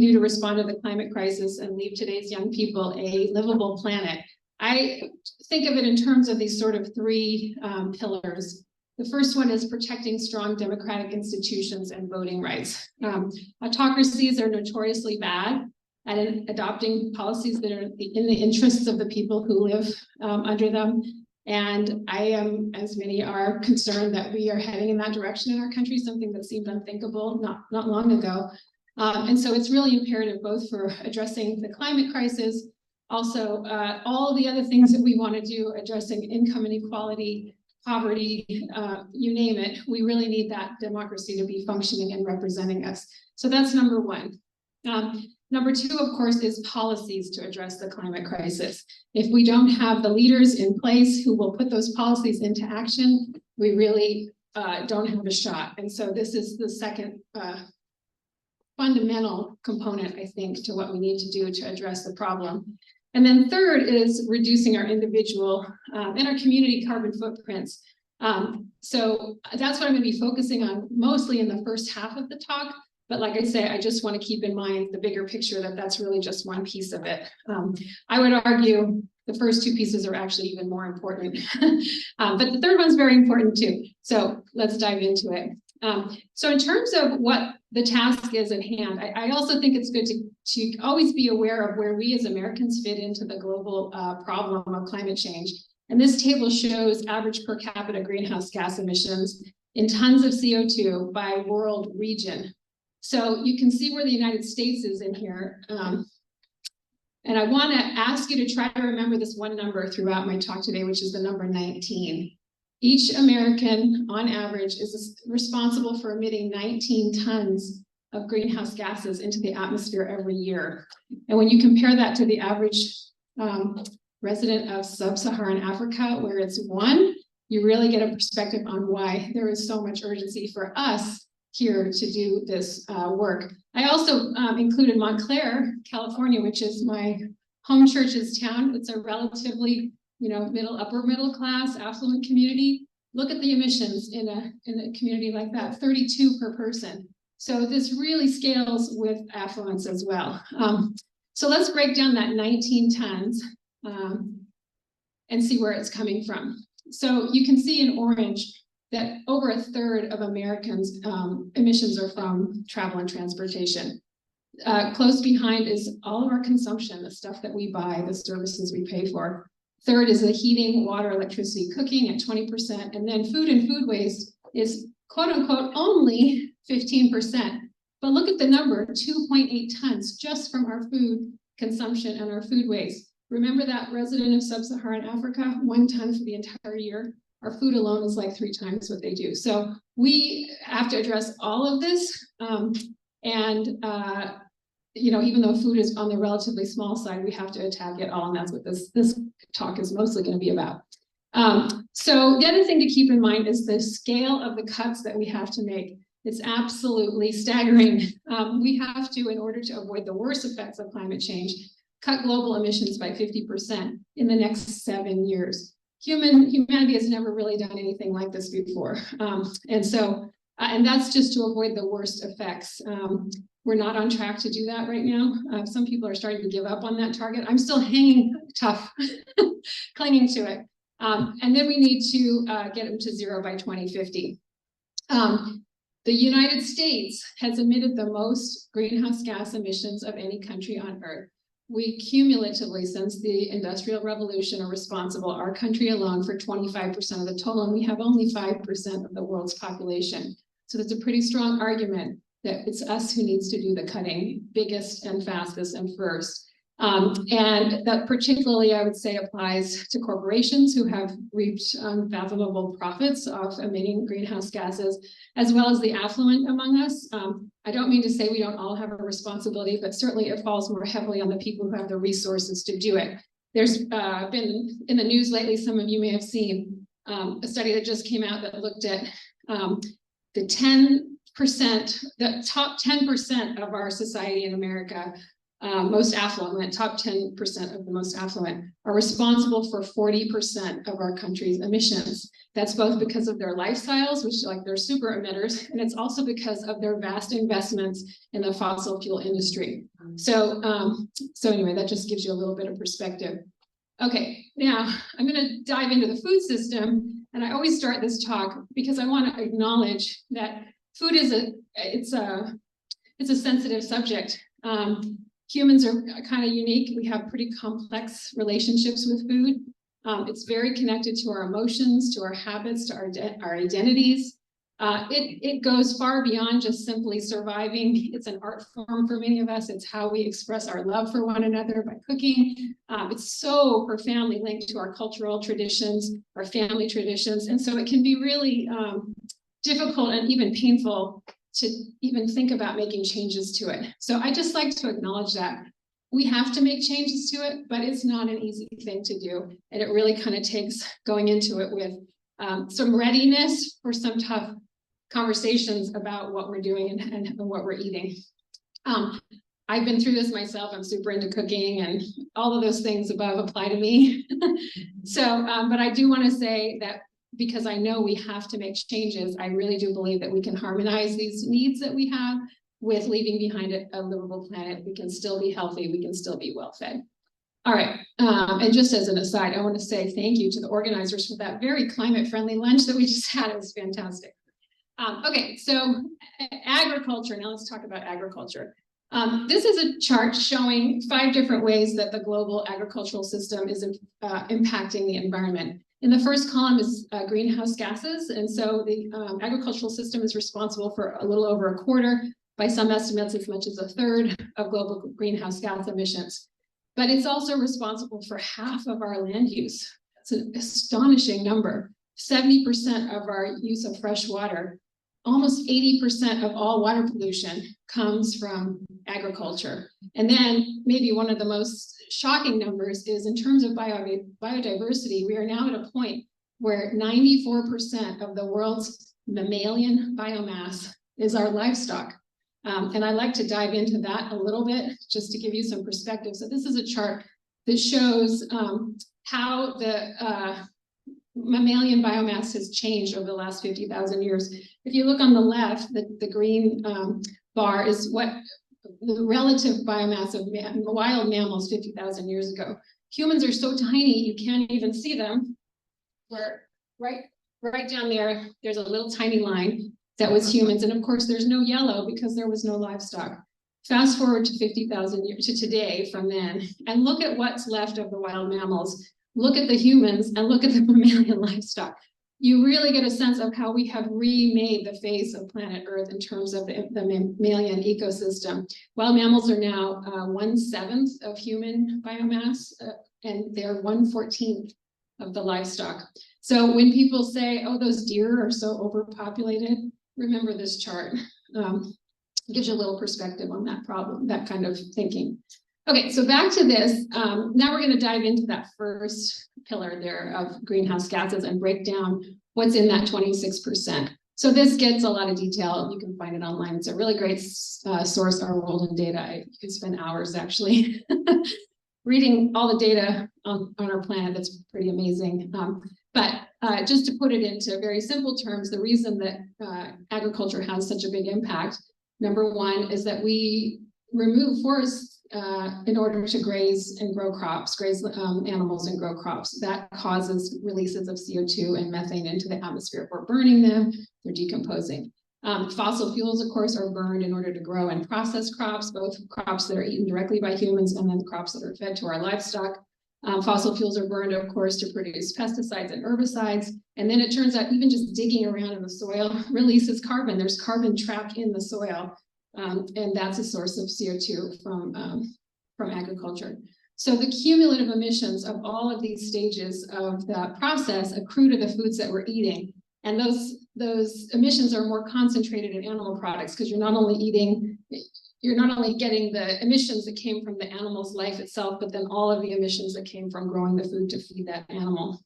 continue to respond to the climate crisis and leave today's young people a livable planet? I think of it in terms of these sort of three pillars. The first one is protecting strong democratic institutions and voting rights. Autocracies are notoriously bad at adopting policies that are in the interests of the people who live under them. And I am, as many are, concerned that we are heading in that direction in our country, something that seemed unthinkable not long ago. And so it's really imperative both for addressing the climate crisis, also all of the other things that we want to do, addressing income inequality, poverty, you name it. We really need that democracy to be functioning and representing us. So that's number one. Number two, of course, is policies to address the climate crisis. If we don't have the leaders in place who will put those policies into action, we really don't have a shot. And so this is the second fundamental component, I think, to what we need to do to address the problem. And then third is reducing our individual and our community carbon footprints. So that's what I'm going to be focusing on mostly in the first half of the talk. But like I say, I just want to keep in mind the bigger picture that that's really just one piece of it. I would argue the first two pieces are actually even more important. But the third one's very important too. So let's dive into it. So in terms of what the task is at hand, I also think it's good to always be aware of where we as Americans fit into the global problem of climate change. And this table shows average per capita greenhouse gas emissions in tons of CO2 by world region. So you can see where the United States is in here. And I want to ask you to try to remember this one number throughout my talk today, which is the number 19. Each American, on average, is responsible for emitting 19 tons of greenhouse gases into the atmosphere every year. And when you compare that to the average resident of sub-Saharan Africa, where it's 1, you really get a perspective on why there is so much urgency for us here to do this work. I also included Montclair, California, which is my home church's town. It's a relatively, upper middle class, affluent community. Look at the emissions in a community like that, 32 per person. So this really scales with affluence as well. So let's break down that 19 tons and see where it's coming from. So you can see in orange that over a third of Americans' emissions are from travel and transportation. Close behind is all of our consumption, the stuff that we buy, the services we pay for. Third is the heating, water, electricity, cooking at 20%. And then food and food waste is quote unquote only 15%. But look at the number, 2.8 tons just from our food consumption and our food waste. Remember that resident of sub-Saharan Africa, 1 ton for the entire year? Our food alone is like 3 times what they do. So we have to address all of this. Even though food is on the relatively small side, we have to attack it all. And that's what this talk is mostly going to be about. So the other thing to keep in mind is the scale of the cuts that we have to make. It's absolutely staggering. We have to, in order to avoid the worst effects of climate change, cut global emissions by 50% in the next 7 years. Humanity has never really done anything like this before. And that's just to avoid the worst effects. We're not on track to do that right now. Some people are starting to give up on that target. I'm still hanging tough, clinging to it. And then we need to get them to 0 by 2050. The United States has emitted the most greenhouse gas emissions of any country on Earth. We cumulatively, since the Industrial Revolution, are responsible, our country alone, for 25% of the total, and we have only 5% of the world's population. So that's a pretty strong argument that it's us who needs to do the cutting biggest and fastest and first. And that particularly, I would say, applies to corporations who have reaped unfathomable profits off emitting greenhouse gases, as well as the affluent among us. I don't mean to say we don't all have a responsibility, but certainly it falls more heavily on the people who have the resources to do it. There's been in the news lately, some of you may have seen a study that just came out that looked at the top 10% of our society in America most affluent, top 10% of the most affluent, are responsible for 40% of our country's emissions. That's both because of their lifestyles, which like they're super emitters, and it's also because of their vast investments in the fossil fuel industry. So anyway, that just gives you a little bit of perspective. Okay, now I'm going to dive into the food system, and I always start this talk because I want to acknowledge that food is a sensitive subject. Humans are kind of unique. We have pretty complex relationships with food. It's very connected to our emotions, to our habits, to our identities. It goes far beyond just simply surviving. It's an art form for many of us. It's how we express our love for one another by cooking. It's so profoundly linked to our cultural traditions, our family traditions. And so it can be really difficult and even painful to even think about making changes to it. So I just like to acknowledge that we have to make changes to it, but it's not an easy thing to do. And it really kind of takes going into it with some readiness for some tough conversations about what we're doing and what we're eating. I've been through this myself. I'm super into cooking, and all of those things above apply to me. But I do want to say that because I know we have to make changes, I really do believe that we can harmonize these needs that we have with leaving behind a livable planet. We can still be healthy. We can still be well fed. All right. And just as an aside, I want to say thank you to the organizers for that very climate-friendly lunch that we just had. It was fantastic. Okay, so agriculture. Now let's talk about agriculture. This is a chart showing 5 different ways that the global agricultural system is impacting the environment. In the first column is greenhouse gases. And so the agricultural system is responsible for a little over a quarter, by some estimates, as much as a third of global greenhouse gas emissions. But it's also responsible for half of our land use. It's an astonishing number. 70% of our use of fresh water, almost 80% of all water pollution comes from agriculture. And then maybe one of the most shocking numbers is in terms of biodiversity, we are now at a point where 94% of the world's mammalian biomass is our livestock. And I'd like to dive into that a little bit just to give you some perspective. So this is a chart that shows how the mammalian biomass has changed over the last 50,000 years. If you look on the left, the green bar is what the relative biomass of wild mammals 50,000 years ago. Humans are so tiny, you can't even see them. We're right down there, there's a little tiny line that was humans. And of course, there's no yellow because there was no livestock. Fast forward to 50,000 years to today from then, and look at what's left of the wild mammals. Look at the humans and look at the mammalian livestock. You really get a sense of how we have remade the face of planet Earth in terms of the mammalian ecosystem. Wild mammals are now 1/7 of human biomass, and they're 1/14 of the livestock. So when people say, oh, those deer are so overpopulated, remember this chart. Gives you a little perspective on that problem, that kind of thinking. Okay, so back to this. Now we're going to dive into that first pillar there of greenhouse gases and break down what's in that 26%. So this gets a lot of detail. You can find it online. It's a really great source, Our World in Data. You could spend hours actually reading all the data on our planet. That's pretty amazing. But just to put it into very simple terms, the reason that agriculture has such a big impact, number one, is that we remove forests in order to graze and grow crops, graze animals and grow crops. That causes releases of CO2 and methane into the atmosphere. If we're burning them, they're decomposing. Fossil fuels, of course, are burned in order to grow and process crops, both crops that are eaten directly by humans and then crops that are fed to our livestock. Fossil fuels are burned, of course, to produce pesticides and herbicides. And then it turns out even just digging around in the soil releases carbon. There's carbon trapped in the soil. And that's a source of CO2 from agriculture. So the cumulative emissions of all of these stages of the process accrue to the foods that we're eating. And those emissions are more concentrated in animal products because you're not only getting the emissions that came from the animal's life itself, but then all of the emissions that came from growing the food to feed that animal.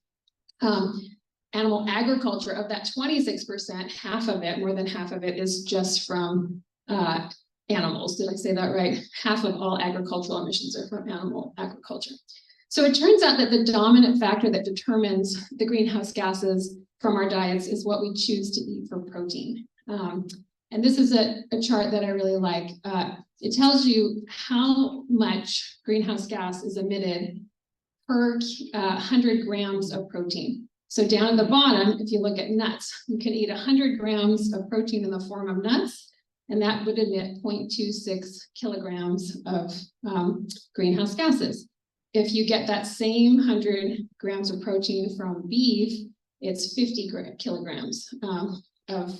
Animal agriculture, of that 26%, half of it, more than half of it, is just from animals. Did I say that right? Half of all agricultural emissions are from animal agriculture. So it turns out that the dominant factor that determines the greenhouse gases from our diets is what we choose to eat for protein. And this is a chart that I really like. It tells you how much greenhouse gas is emitted per 100 grams of protein. So down at the bottom, if you look at nuts, you can eat 100 grams of protein in the form of nuts, and that would emit 0.26 kilograms of greenhouse gases. If you get that same 100 grams of protein from beef, it's 50 kilograms of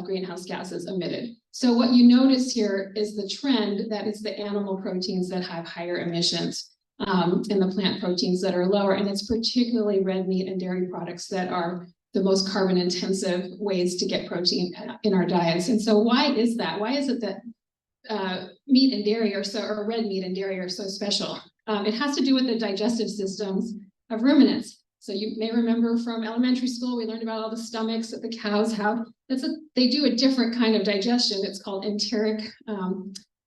greenhouse gases emitted. So what you notice here is the trend that it's the animal proteins that have higher emissions and the plant proteins that are lower. And it's particularly red meat and dairy products that are the most carbon intensive ways to get protein in our diets. And so why is that? Why is it that meat and dairy are so, or red meat and dairy are so special? It has to do with the digestive systems of ruminants. So you may remember from elementary school, we learned about all the stomachs that the cows have. They do a different kind of digestion. It's called enteric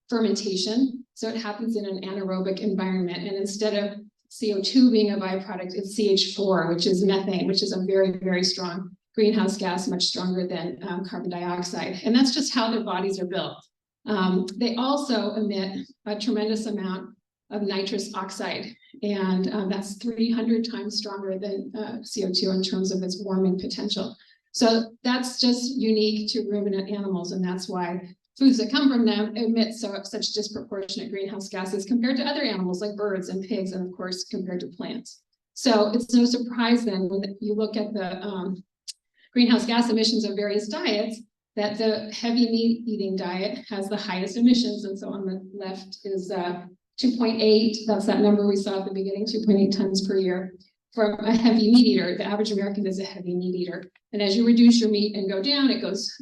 fermentation. So it happens in an anaerobic environment. And instead of CO2 being a byproduct, it's CH4, which is methane, which is a very, very strong greenhouse gas, much stronger than carbon dioxide. And that's just how their bodies are built. They also emit a tremendous amount of nitrous oxide. And that's 300 times stronger than CO2 in terms of its warming potential. So that's just unique to ruminant animals. And that's why foods that come from them emit such disproportionate greenhouse gases compared to other animals like birds and pigs, and of course, compared to plants. So it's no surprise then when you look at the greenhouse gas emissions of various diets, that the heavy meat eating diet has the highest emissions. And so on the left is 2.8, that's that number we saw at the beginning, 2.8 tons per year from a heavy meat eater. The average American is a heavy meat eater. And as you reduce your meat and go down, it goes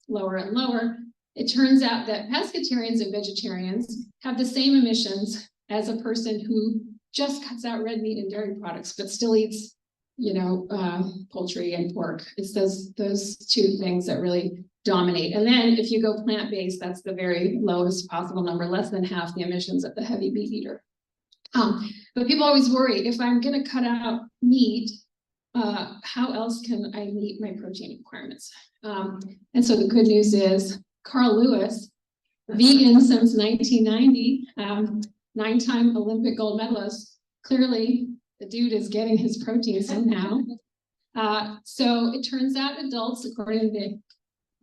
lower and lower. It turns out that pescatarians and vegetarians have the same emissions as a person who just cuts out red meat and dairy products, but still eats, poultry and pork. It's those two things that really dominate. And then if you go plant-based, that's the very lowest possible number, less than half the emissions of the heavy meat eater. But people always worry, if I'm going to cut out meat, how else can I meet my protein requirements? And so the good news is Carl Lewis, vegan since 1990, 9-time Olympic gold medalist, clearly the dude is getting his protein somehow. So it turns out adults, according to the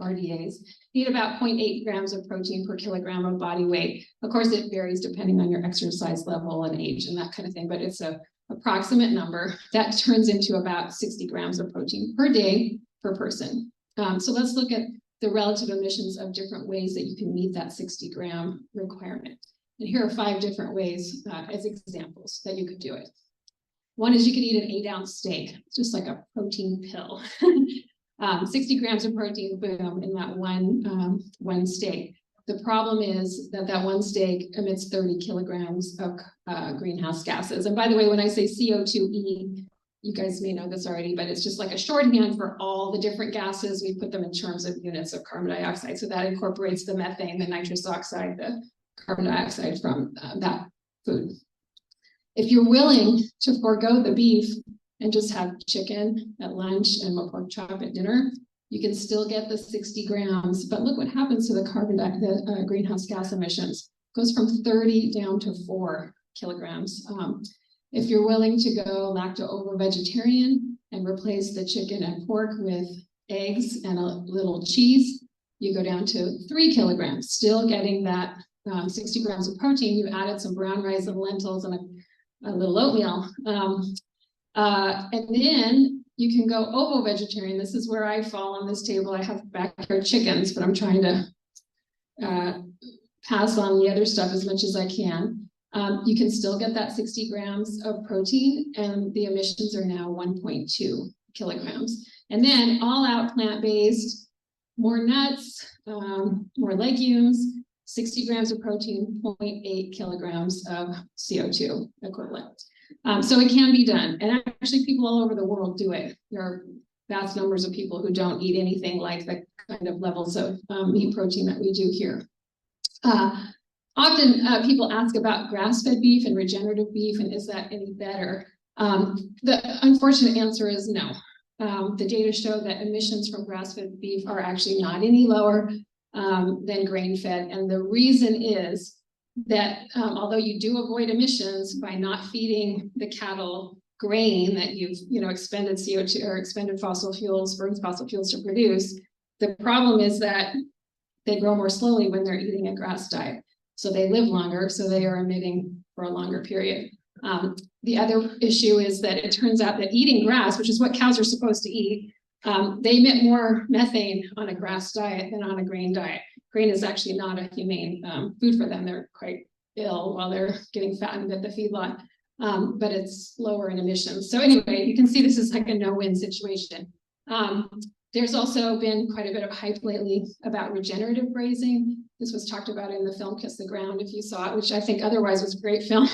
RDAs, need about 0.8 grams of protein per kilogram of body weight. Of course, it varies depending on your exercise level and age and that kind of thing, but it's an approximate number that turns into about 60 grams of protein per day per person. So let's look at the relative emissions of different ways that you can meet that 60-gram requirement. And here are 5 different ways as examples that you could do it. One is you could eat an 8-ounce steak, just like a protein pill. 60 grams of protein, boom, in that one steak. The problem is that one steak emits 30 kilograms of greenhouse gases. And by the way, when I say CO2e, you guys may know this already, but it's just like a shorthand for all the different gases. We put them in terms of units of carbon dioxide. So that incorporates the methane, the nitrous oxide, the carbon dioxide from that food. If you're willing to forego the beef and just have chicken at lunch and a pork chop at dinner, you can still get the 60 grams. But look what happens to the greenhouse gas emissions. It goes from 30 down to 4 kilograms. If you're willing to go lacto-ovo-vegetarian and replace the chicken and pork with eggs and a little cheese, you go down to 3 kilograms, still getting that 60 grams of protein. You added some brown rice and lentils and a little oatmeal. And then you can go ovo-vegetarian. This is where I fall on this table. I have backyard chickens, but I'm trying to pass on the other stuff as much as I can. You can still get that 60 grams of protein, and the emissions are now 1.2 kilograms. And then all out plant-based, more nuts, more legumes, 60 grams of protein, 0.8 kilograms of CO2 equivalent. So it can be done. And actually people all over the world do it. There are vast numbers of people who don't eat anything like the kind of levels of meat protein that we do here. Often people ask about grass-fed beef and regenerative beef, and is that any better? The unfortunate answer is no. The data show that emissions from grass-fed beef are actually not any lower than grain-fed, and the reason is that although you do avoid emissions by not feeding the cattle grain that you've expended CO2 or expended fossil fuels, burned fossil fuels to produce, the problem is that they grow more slowly when they're eating a grass diet. So they live longer, so they are emitting for a longer period. The other issue is that it turns out that eating grass, which is what cows are supposed to eat, they emit more methane on a grass diet than on a grain diet. Grain is actually not a humane food for them. They're quite ill while they're getting fattened at the feedlot, but it's lower in emissions. So anyway, you can see this is like a no-win situation. There's also been quite a bit of hype lately about regenerative grazing. This was talked about in the film Kiss the Ground, if you saw it, which I think otherwise was a great film.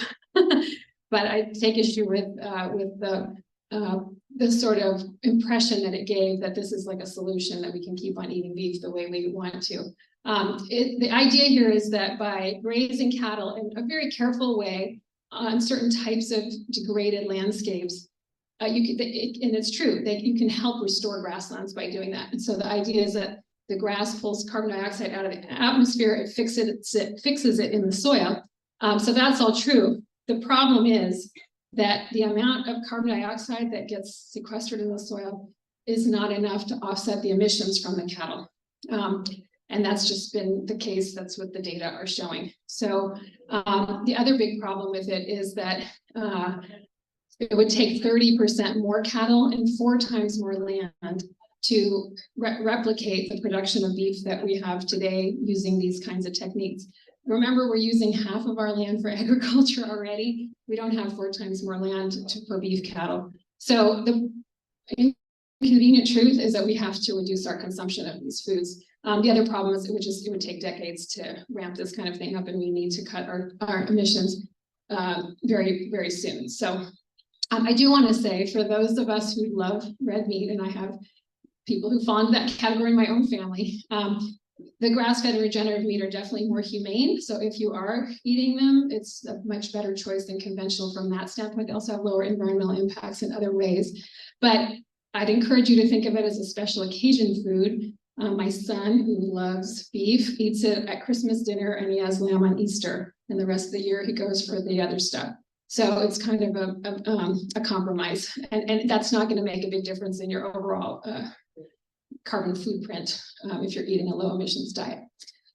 But I take issue with the sort of impression that it gave that this is like a solution that we can keep on eating beef the way we want to. The idea here is that by grazing cattle in a very careful way on certain types of degraded landscapes, and it's true that you can help restore grasslands by doing that. And so the idea is that the grass pulls carbon dioxide out of the atmosphere, it fixes it in the soil. So that's all true. The problem is that the amount of carbon dioxide that gets sequestered in the soil is not enough to offset the emissions from the cattle. And that's just been the case. That's what the data are showing. So the other big problem with it is that it would take 30% more cattle and 4 times more land to replicate the production of beef that we have today using these kinds of techniques. Remember, we're using half of our land for agriculture already. We don't have 4 times more land for beef cattle. So the inconvenient truth is that we have to reduce our consumption of these foods. The other problem is it would take decades to ramp this kind of thing up, and we need to cut our emissions very, very soon. So I do want to say, for those of us who love red meat, and I have people who fall into that category in my own family, the grass-fed and regenerative meat are definitely more humane. So if you are eating them, it's a much better choice than conventional from that standpoint. They also have lower environmental impacts in other ways. But I'd encourage you to think of it as a special occasion food. My son, who loves beef, eats it at Christmas dinner, and he has lamb on Easter. And the rest of the year, he goes for the other stuff. So it's kind of a compromise. And that's not going to make a big difference in your overall carbon footprint if you're eating a low emissions diet.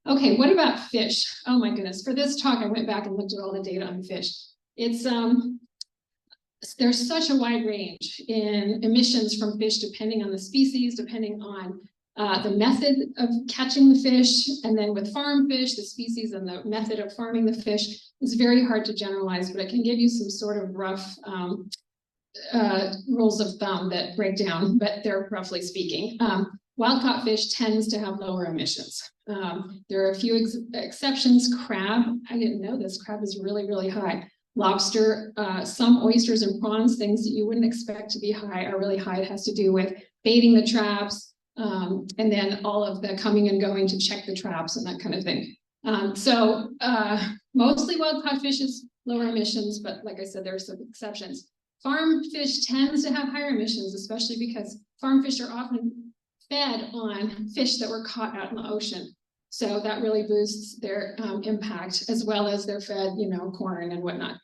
Okay, what about fish? Oh my goodness, for this talk, I went back and looked at all the data on fish. It's there's such a wide range in emissions from fish, depending on the species, depending on the method of catching the fish, and then with farm fish, the species and the method of farming the fish. It's very hard to generalize, but I can give you some sort of rough rules of thumb that break down, but they're roughly speaking. Wild-caught fish tends to have lower emissions. There are a few exceptions. Crab, I didn't know this, crab is really, really high. Lobster, some oysters and prawns, things that you wouldn't expect to be high, are really high. It has to do with baiting the traps, and then all of the coming and going to check the traps and that kind of thing. So mostly wild-caught fish is lower emissions, but like I said, there are some exceptions. Farm fish tends to have higher emissions, especially because farm fish are often fed on fish that were caught out in the ocean. So that really boosts their impact, as well as they're fed, corn and whatnot.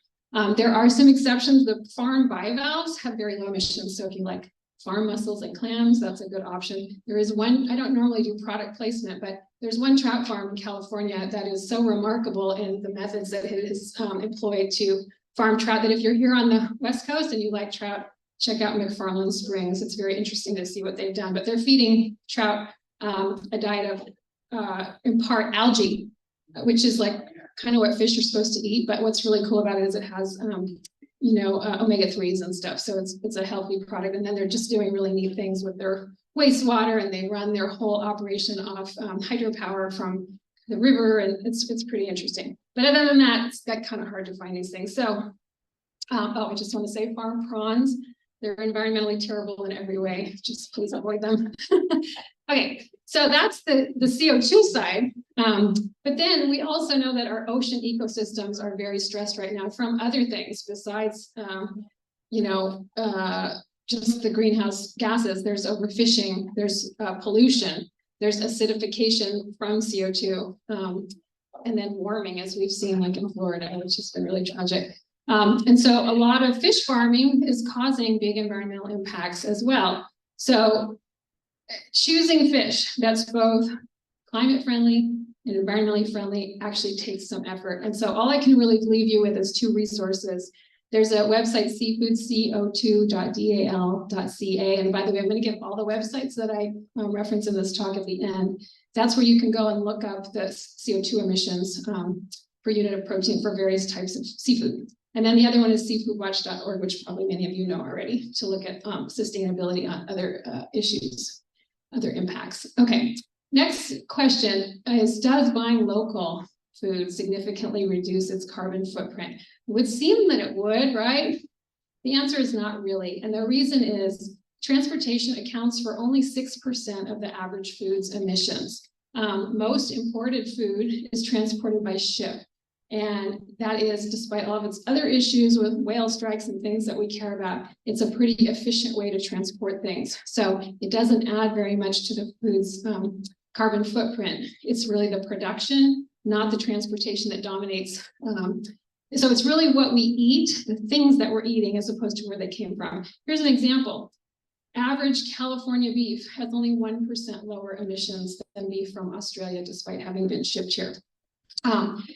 There are some exceptions. The farm bivalves have very low emissions. So if you like farm mussels and clams, that's a good option. There is one, I don't normally do product placement, but there's one trout farm in California that is so remarkable in the methods that it is employed to farm trout, that if you're here on the West Coast and you like trout, check out McFarland Springs. It's very interesting to see what they've done, but they're feeding trout a diet of, in part, algae, which is like kind of what fish are supposed to eat. But what's really cool about it is it has, omega-3s and stuff. So it's a healthy product. And then they're just doing really neat things with their wastewater, and they run their whole operation off hydropower from the river, and it's pretty interesting. But other than that, it's kind of hard to find these things. So, I just want to say farm prawns. They're environmentally terrible in every way. Just please avoid them. Okay, so that's the CO2 side. But then we also know that our ocean ecosystems are very stressed right now from other things besides, just the greenhouse gases. There's overfishing, there's pollution, there's acidification from CO2, and then warming, as we've seen, like in Florida, which has been really tragic. And so a lot of fish farming is causing big environmental impacts as well. So choosing fish that's both climate friendly and environmentally friendly actually takes some effort. And so all I can really leave you with is two resources. There's a website, seafoodco2.dal.ca. And by the way, I'm going to give all the websites that I reference in this talk at the end. That's where you can go and look up the CO2 emissions per unit of protein for various types of seafood. And then the other one is seafoodwatch.org, which probably many of you know already, to look at sustainability on other issues, other impacts. Okay, next question is, does buying local food significantly reduce its carbon footprint? It would seem that it would, right? The answer is not really. And the reason is transportation accounts for only 6% of the average food's emissions. Most imported food is transported by ship. And that is, despite all of its other issues with whale strikes and things that we care about, it's a pretty efficient way to transport things. So it doesn't add very much to the food's carbon footprint. It's really the production, not the transportation, that dominates. So it's really what we eat, the things that we're eating, as opposed to where they came from. Here's an example. Average California beef has only 1% lower emissions than beef from Australia, despite having been shipped here.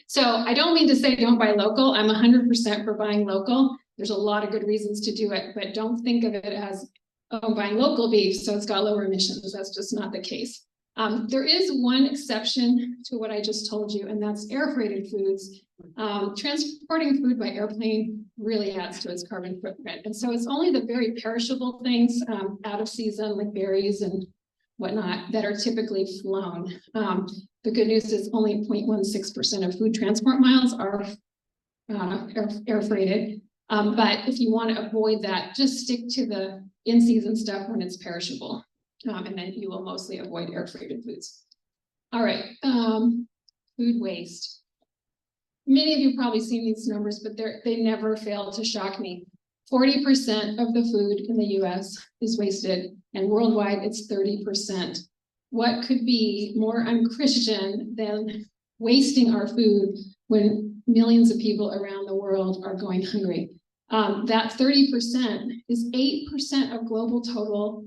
So I don't mean to say don't buy local. I'm 100% for buying local. There's a lot of good reasons to do it, but don't think of it as, oh, I'm buying local beef, so it's got lower emissions. That's just not the case. There is one exception to what I just told you, and that's air freighted foods. Transporting food by airplane really adds to its carbon footprint. And so it's only the very perishable things out of season, like berries and whatnot, that are typically flown. The good news is only 0.16% of food transport miles are air freighted. But if you want to avoid that, just stick to the in-season stuff when it's perishable. And then you will mostly avoid air freighted foods. All right, food waste. Many of you probably seen these numbers, but they never fail to shock me. 40% of the food in the US is wasted, and worldwide it's 30%. What could be more unchristian than wasting our food when millions of people around the world are going hungry? That 30% is 8% of total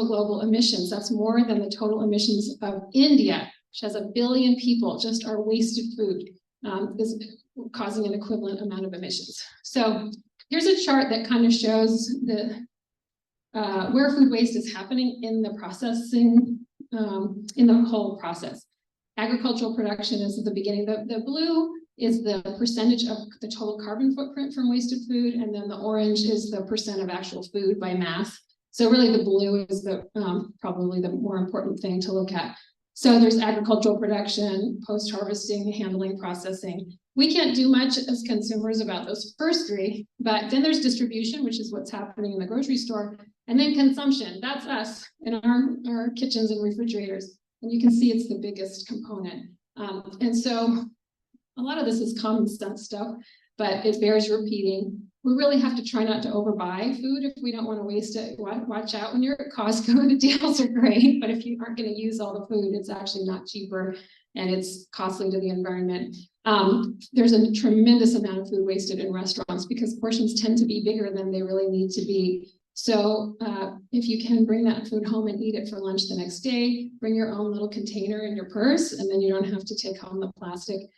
global emissions. That's more than the total emissions of India, which has 1 billion people. Just our wasted food is causing an equivalent amount of emissions. So here's a chart that kind of shows the where food waste is happening in the processing, in the whole process. Agricultural production is at the beginning. The blue is the percentage of the total carbon footprint from wasted food, and then the orange is the percent of actual food by mass. So really the blue is the probably the more important thing to look at. So there's agricultural production, post-harvesting, handling, processing. We can't do much as consumers about those first three, but then there's distribution, which is what's happening in the grocery store, and then consumption. That's us in our kitchens and refrigerators. And you can see it's the biggest component. And so a lot of this is common sense stuff, but it bears repeating. We really have to try not to overbuy food if we don't want to waste it. Watch out when you're at Costco, the deals are great, but if you aren't going to use all the food, it's actually not cheaper and it's costly to the environment. There's a tremendous amount of food wasted in restaurants because portions tend to be bigger than they really need to be. So if you can bring that food home and eat it for lunch the next day, bring your own little container in your purse, and then you don't have to take home the plastic.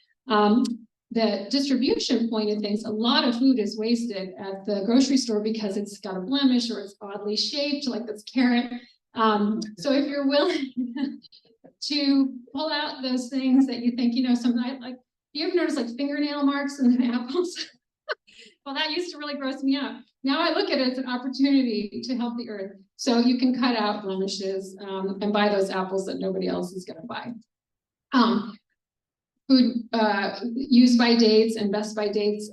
The distribution point of things, a lot of food is wasted at the grocery store because it's got a blemish or it's oddly shaped, like this carrot. So if you're willing to pull out those things that you think, something like, you ever notice like fingernail marks in the apples? Well, that used to really gross me out. Now I look at it as an opportunity to help the earth. So you can cut out blemishes and buy those apples that nobody else is going to buy. Food use by dates and best by dates.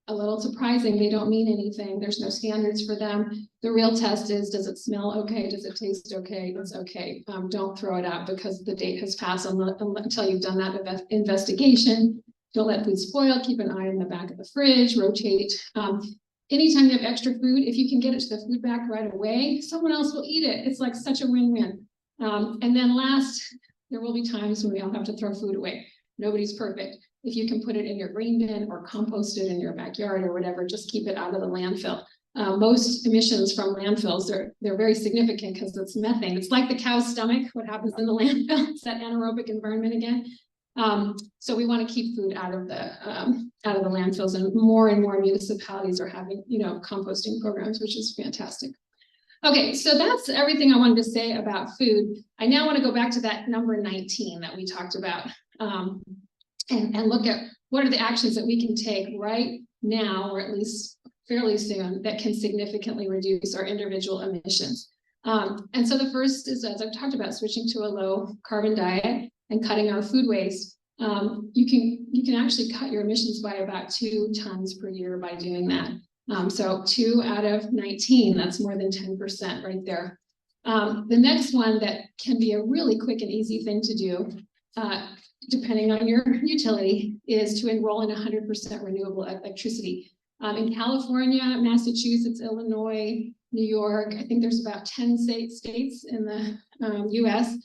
a little surprising. They don't mean anything. There's no standards for them. The real test is, does it smell okay? Does it taste okay? It's okay. Don't throw it out because the date has passed until you've done that investigation. Don't let food spoil. Keep an eye on the back of the fridge. Rotate. Anytime you have extra food, if you can get it to the food bank right away, someone else will eat it. It's like such a win-win. And then last, there will be times when we all have to throw food away. Nobody's perfect. If you can put it in your green bin or compost it in your backyard or whatever, just keep it out of the landfill. Most emissions from landfills, they're very significant because it's methane. It's like the cow's stomach, what happens in the landfill. It's that anaerobic environment again. So we want to keep food out of the landfills, and more municipalities are having, composting programs, which is fantastic. Okay, so that's everything I wanted to say about food. I now want to go back to that number 19 that we talked about, and look at what are the actions that we can take right now, or at least fairly soon, that can significantly reduce our individual emissions. And so the first is, as I've talked about, switching to a low carbon diet and cutting our food waste. You can actually cut your emissions by about 2 tons per year by doing that. So 2 out of 19, that's more than 10% right there. The next one that can be a really quick and easy thing to do, depending on your utility, is to enroll in 100% renewable electricity. In California, Massachusetts, Illinois, New York, I think there's about 10 states in the US.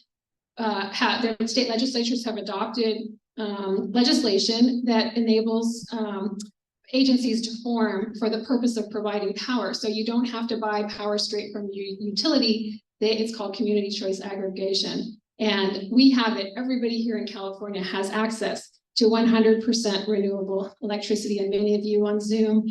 Their state legislatures have adopted legislation that enables agencies to form for the purpose of providing power. So you don't have to buy power straight from your utility. It's called community choice aggregation. And we have it. Everybody here in California has access to 100% renewable electricity. And many of you on Zoom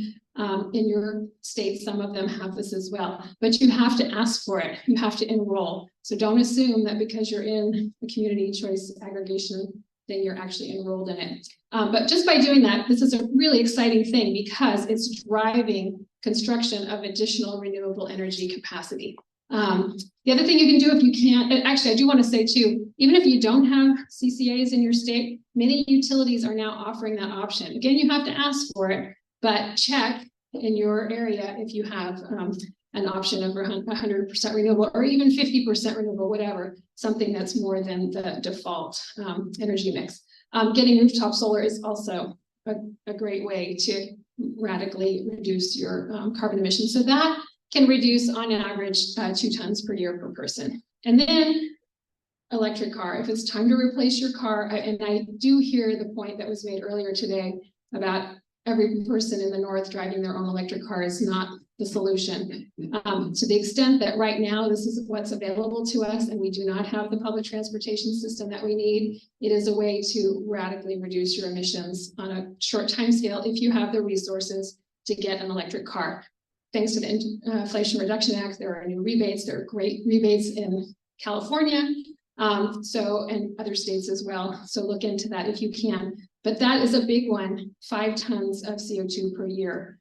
in your state, some of them have this as well. But you have to ask for it. You have to enroll. So don't assume that because you're in the community choice aggregation, then you're actually enrolled in it. But just by doing that, this is a really exciting thing because it's driving construction of additional renewable energy capacity. The other thing you can do if you can't, actually, I do want to say too, even if you don't have CCAs in your state, many utilities are now offering that option. Again, you have to ask for it, but check in your area if you have an option of 100% renewable or even 50% renewable, whatever, something that's more than the default energy mix. Getting rooftop solar is also a great way to radically reduce your carbon emissions. So that can reduce on average 2 tons per year per person. And then electric car, if it's time to replace your car, and I do hear the point that was made earlier today about every person in the north driving their own electric car is not the solution. To the extent that right now this is what's available to us and we do not have the public transportation system that we need, it is a way to radically reduce your emissions on a short time scale if you have the resources to get an electric car. Thanks to the Inflation Reduction Act, there are new rebates. There are great rebates in California, and other states as well. So look into that if you can. But that is a big one, 5 tons of CO2 per year.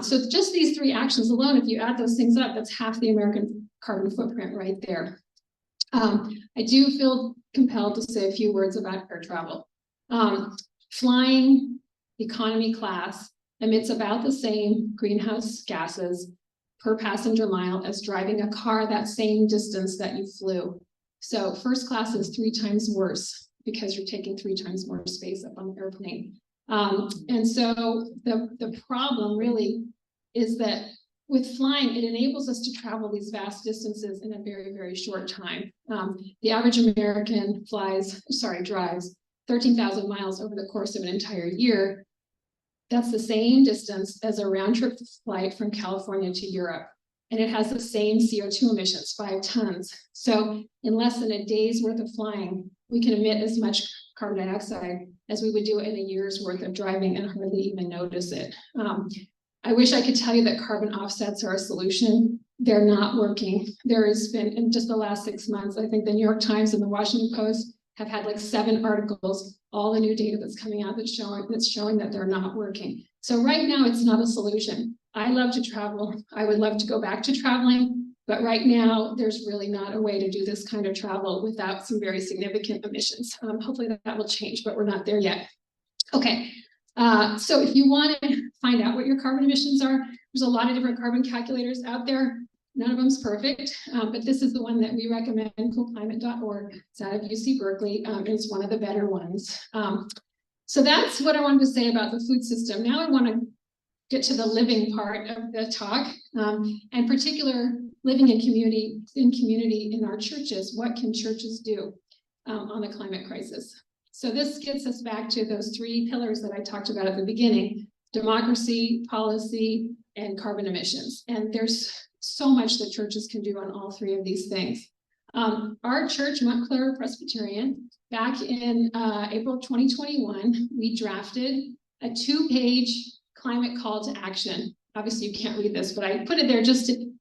So just these 3 actions alone, if you add those things up, that's half the American carbon footprint right there. I do feel compelled to say a few words about air travel. Flying economy class emits about the same greenhouse gases per passenger mile as driving a car that same distance that you flew. So first class is 3 times worse because you're taking 3 times more space up on the airplane. And so the problem really is that with flying, it enables us to travel these vast distances in a very, very short time. The average American drives 13,000 miles over the course of an entire year. That's the same distance as a round trip flight from California to Europe. And it has the same CO2 emissions, 5 tons. So in less than a day's worth of flying, we can emit as much carbon dioxide as we would do in a year's worth of driving and hardly even notice it. I wish I could tell you that carbon offsets are a solution. They're not working. There has been, in just the last 6 months, I think the New York Times and the Washington Post have had like 7 articles, all the new data that's coming out that's showing that they're not working. So right now, it's not a solution. I love to travel. I would love to go back to traveling, but right now, there's really not a way to do this kind of travel without some very significant emissions. Hopefully that will change, but we're not there yet. Okay, So if you want to find out what your carbon emissions are, there's a lot of different carbon calculators out there. None of them's perfect, but this is the one that we recommend, coolclimate.org. It's out of UC Berkeley. It's one of the better ones. So that's what I wanted to say about the food system. Now I want to get to the living part of the talk, and particular living in community in our churches. What can churches do on the climate crisis? So this gets us back to those three pillars that I talked about at the beginning: democracy, policy, and carbon emissions. And there's so much that churches can do on all three of these things. Our church, Montclair Presbyterian, back in April 2021, we drafted a 2-page climate call to action. Obviously, you can't read this, but I put it there just to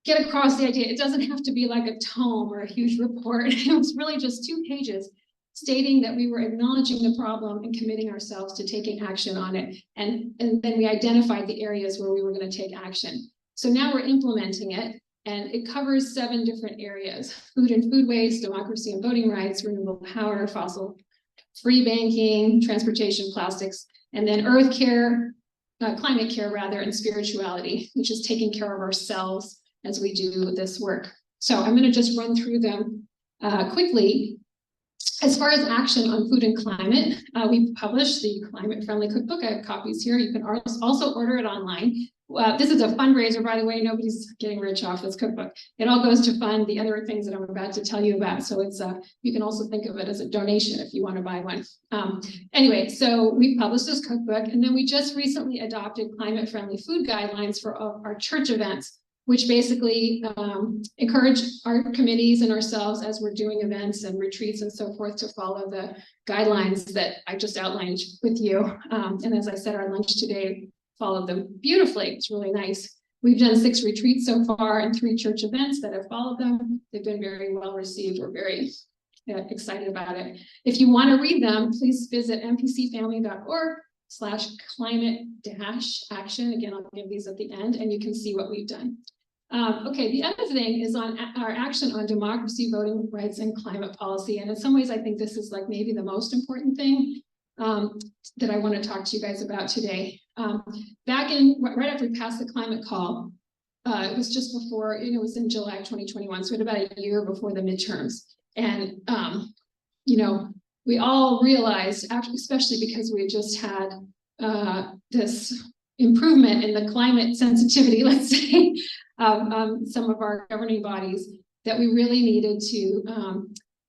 get across the idea. It doesn't have to be like a tome or a huge report. It was really just 2 pages stating that we were acknowledging the problem and committing ourselves to taking action on it. And then we identified the areas where we were going to take action. So now we're implementing it, and it covers 7 different areas: food and food waste, democracy and voting rights, renewable power, fossil-free banking, transportation, plastics, and then earth care, climate care rather, and spirituality, which is taking care of ourselves as we do this work. So I'm going to just run through them quickly. As far as action on food and climate, we published the Climate Friendly Cookbook. I have copies here. You can also order it online. This is a fundraiser, by the way. Nobody's getting rich off this cookbook. It all goes to fund the other things that I'm about to tell you about. So it's you can also think of it as a donation if you want to buy one. Anyway, so we published this cookbook, and then we just recently adopted climate-friendly food guidelines for our church events, which basically encourage our committees and ourselves as we're doing events and retreats and so forth to follow the guidelines that I just outlined with you. And as I said, our lunch today followed them beautifully. It's really nice. We've done 6 retreats so far and 3 church events that have followed them. They've been very well received. We're very excited about it. If you want to read them, please visit mpcfamily.org/climate-action. Again, I'll give these at the end, and you can see what we've done. Okay, the other thing is on our action on democracy, voting rights, and climate policy. And in some ways, I think this is like maybe the most important thing that I want to talk to you guys about today. Back in, right after we passed the climate call, it was just before, it was in July 2021, so we had about a year before the midterms. And, we all realized, especially because we just had this improvement in the climate sensitivity, let's say, some of our governing bodies, that we really needed to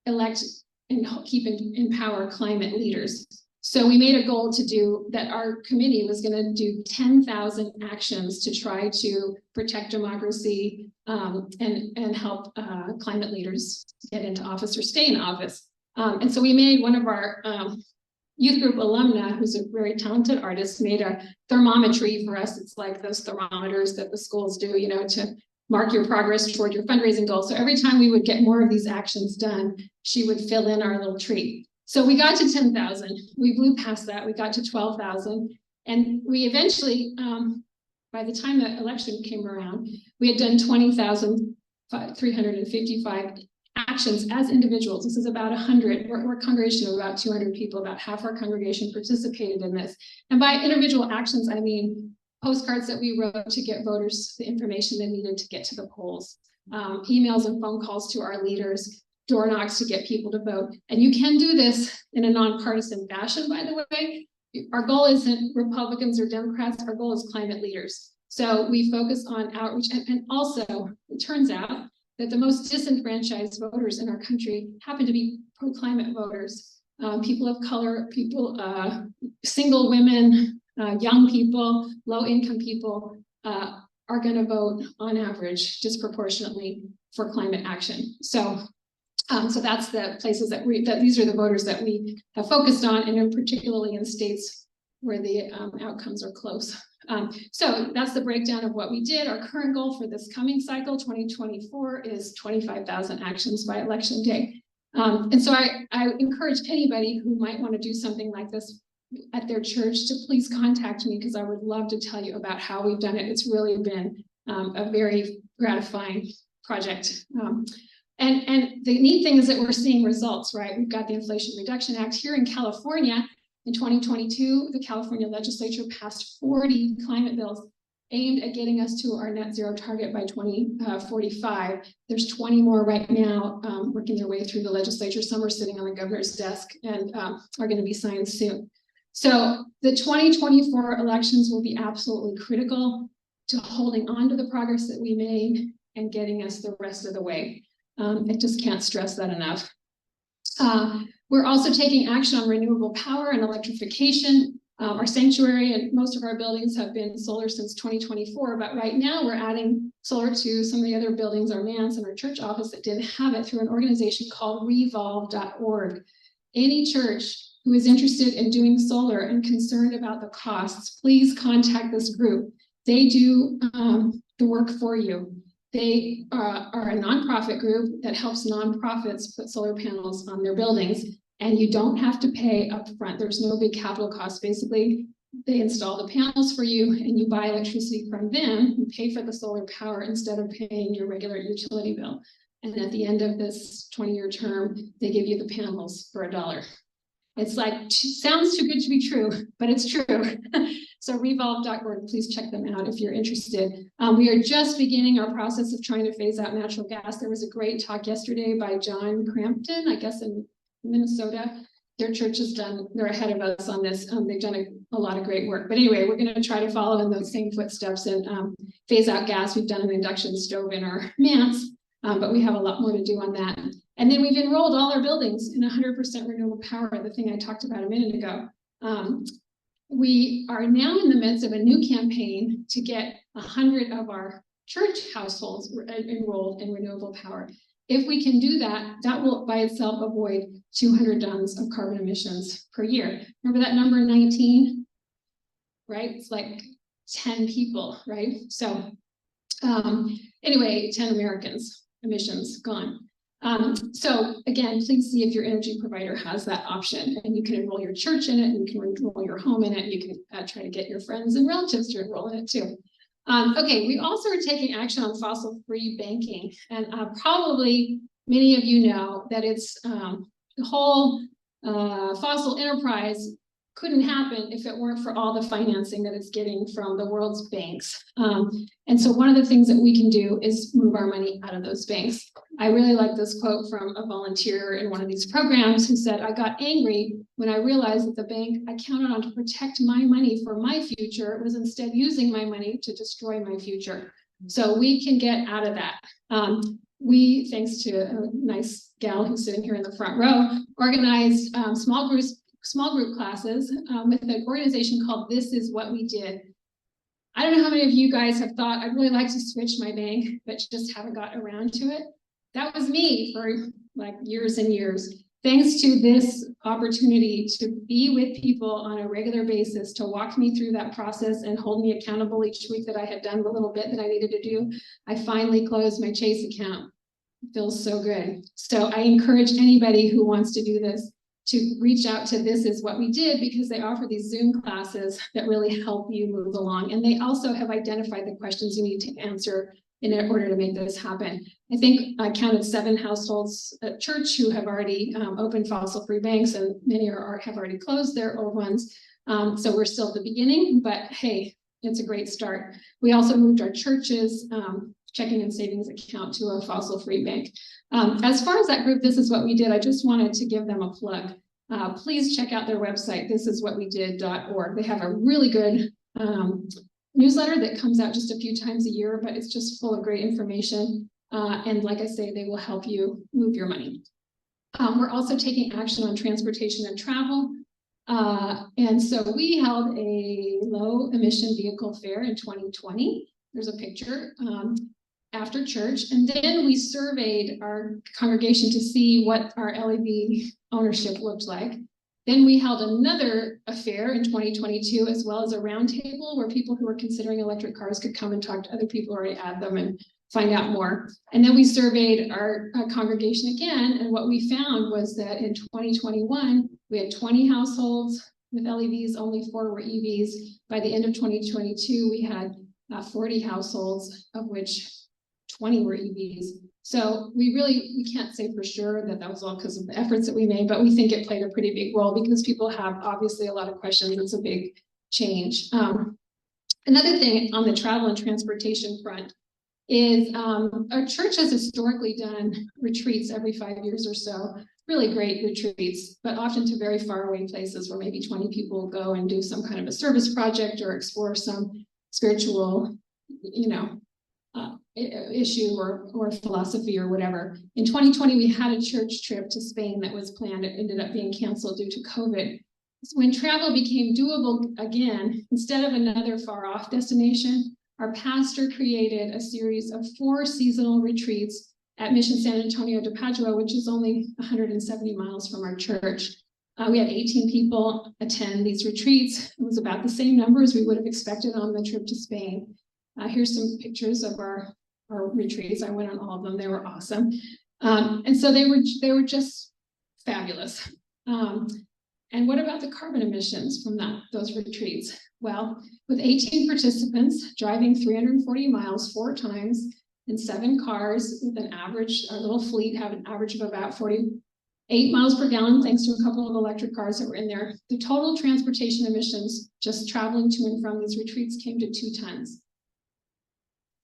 elect and keep in power climate leaders. So we made a goal to do that. Our committee was going to do 10,000 actions to try to protect democracy and help climate leaders get into office or stay in office. And so we made one of our youth group alumna, who's a very talented artist, made a thermometry for us. It's like those thermometers that the schools do, to mark your progress toward your fundraising goal. So every time we would get more of these actions done, she would fill in our little tree. So we got to 10,000. We blew past that. We got to 12,000. And we eventually, by the time the election came around, we had done 20,355 actions as individuals. This is about 100. We're a congregation of about 200 people. About half our congregation participated in this. And by individual actions, I mean postcards that we wrote to get voters the information they needed to get to the polls, emails and phone calls to our leaders, door knocks to get people to vote. And you can do this in a nonpartisan fashion, by the way. Our goal isn't Republicans or Democrats. Our goal is climate leaders. So we focus on outreach. And also, it turns out that the most disenfranchised voters in our country happen to be pro-climate voters. People of color, single women, young people, low-income people are going to vote on average disproportionately for climate action. So that's the places that these are the voters that we have focused on, and in particularly in states where the outcomes are close. So that's the breakdown of what we did. Our current goal for this coming cycle, 2024, is 25,000 actions by election day. And so I encourage anybody who might want to do something like this at their church to please contact me, because I would love to tell you about how we've done it. It's really been a very gratifying project. And the neat thing is that we're seeing results, right? We've got the Inflation Reduction Act here in California. In 2022, the California legislature passed 40 climate bills aimed at getting us to our net zero target by 2045. There's 20 more right now working their way through the legislature. Some are sitting on the governor's desk and are going to be signed soon. So the 2024 elections will be absolutely critical to holding on to the progress that we made and getting us the rest of the way. I just can't stress that enough. We're also taking action on renewable power and electrification. Our sanctuary and most of our buildings have been solar since 2024, but right now we're adding solar to some of the other buildings, our manse and our church office that didn't have it, through an organization called revolve.org. Any church who is interested in doing solar and concerned about the costs, please contact this group. They do the work for you. They are a nonprofit group that helps nonprofits put solar panels on their buildings, and you don't have to pay upfront. There's no big capital cost. Basically, they install the panels for you and you buy electricity from them. You pay for the solar power instead of paying your regular utility bill. And at the end of this 20-year term, they give you the panels for $1. It's like, sounds too good to be true, but it's true. So revolve.org, please check them out if you're interested. We are just beginning our process of trying to phase out natural gas. There was a great talk yesterday by John Crampton, I guess in Minnesota. Their church has done, they're ahead of us on this. They've done a lot of great work. But anyway, we're going to try to follow in those same footsteps and phase out gas. We've done an induction stove in our manse, but we have a lot more to do on that. And then we've enrolled all our buildings in 100% renewable power, the thing I talked about a minute ago. We are now in the midst of a new campaign to get 100 of our church households enrolled in renewable power. If we can do that, that will by itself avoid 200 tons of carbon emissions per year. Remember that number 19, right? It's like 10 people, right? So anyway, 10 Americans emissions gone. So again, please see if your energy provider has that option, and you can enroll your church in it, and you can enroll your home in it. You can try to get your friends and relatives to enroll in it too. Okay, we also are taking action on fossil-free banking, and probably many of you know that it's the whole fossil enterprise couldn't happen if it weren't for all the financing that it's getting from the world's banks. And so one of the things that we can do is move our money out of those banks. I really like this quote from a volunteer in one of these programs who said, "I got angry when I realized that the bank I counted on to protect my money for my future was instead using my money to destroy my future." So we can get out of that. We, thanks to a nice gal who's sitting here in the front row, organized small group classes with an organization called This Is What We Did. I don't know how many of you guys have thought, I'd really like to switch my bank, but just haven't got around to it. That was me for like years and years. Thanks to this opportunity to be with people on a regular basis, to walk me through that process and hold me accountable each week that I had done the little bit that I needed to do, I finally closed my Chase account. It feels so good. So I encourage anybody who wants to do this to reach out to This Is What We Did, because they offer these Zoom classes that really help you move along. And they also have identified the questions you need to answer in order to make this happen. I think I counted 7 households at church who have already opened fossil-free banks, and many have already closed their old ones. So we're still at the beginning, but hey, it's a great start. We also moved our church's checking and savings account to a fossil-free bank. As far as that group, This Is What We Did, I just wanted to give them a plug. Please check out their website, thisiswhatwedid.org. They have a really good newsletter that comes out just a few times a year, but it's just full of great information. And like I say, they will help you move your money. We're also taking action on transportation and travel. And so we held a low emission vehicle fair in 2020. There's a picture after church. And then we surveyed our congregation to see what our LEV ownership looked like. Then we held another affair in 2022, as well as a roundtable where people who were considering electric cars could come and talk to other people who already had them and find out more. And then we surveyed our congregation again, and what we found was that in 2021, we had 20 households with LEVs, only 4 were EVs. By the end of 2022, we had 40 households, of which 20 were EVs. So we can't say for sure that was all because of the efforts that we made, but we think it played a pretty big role because people have obviously a lot of questions. It's a big change. Another thing on the travel and transportation front is our church has historically done retreats every 5 years or so, really great retreats, but often to very far away places where maybe 20 people go and do some kind of a service project or explore some spiritual, issue or philosophy or whatever. In 2020, we had a church trip to Spain that was planned. It ended up being canceled due to COVID. When travel became doable again, instead of another far off destination, our pastor created a series of 4 seasonal retreats at Mission San Antonio de Padua, which is only 170 miles from our church. We had 18 people attend these retreats. It was about the same number as we would have expected on the trip to Spain. Here's some pictures of our retreats. I went on all of them. They were awesome. And so they were just fabulous. And what about the carbon emissions from those retreats? Well, with 18 participants driving 340 miles 4 times in 7 cars with an average, our little fleet had an average of about 48 miles per gallon, thanks to a couple of electric cars that were in there. The total transportation emissions just traveling to and from these retreats came to 2 tons.